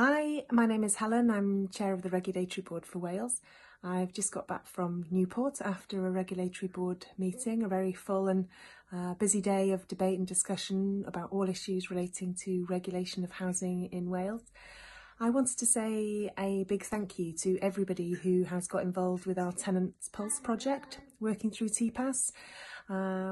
Hi, my name is Helen. I'm Chair of the Regulatory Board for Wales. I've just got back from Newport after a Regulatory Board meeting, a very full and busy day of debate and discussion about all issues relating to regulation of housing in Wales. I wanted to say a big thank you to everybody who has got involved with our Tenants Pulse project, working through TPAS.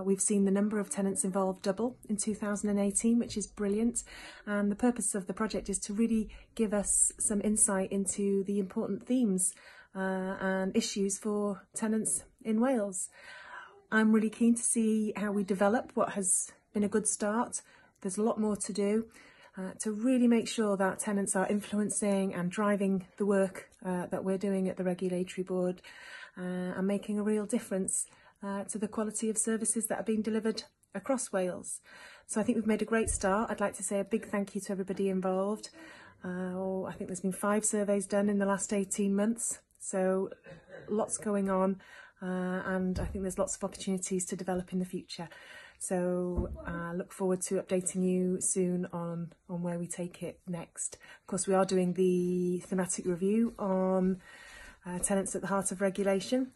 We've seen the number of tenants involved double in 2018, which is brilliant. And the purpose of the project is to really give us some insight into the important themes and issues for tenants in Wales. I'm really keen to see how we develop what has been a good start. There's a lot more to do to really make sure that tenants are influencing and driving the work that we're doing at the Regulatory Board and making a real difference to the quality of services that are being delivered across Wales. So I think we've made a great start. I'd like to say a big thank you to everybody involved. I think there's been 5 surveys done in the last 18 months, so lots going on, and I think there's lots of opportunities to develop in the future. So I look forward to updating you soon on where we take it next. Of course, we are doing the thematic review on tenants at the heart of regulation.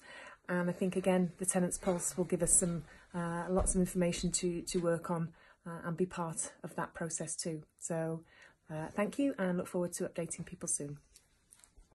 And I think, again, the Tenants Pulse will give us some lots of information to work on and be part of that process too. So thank you, and look forward to updating people soon.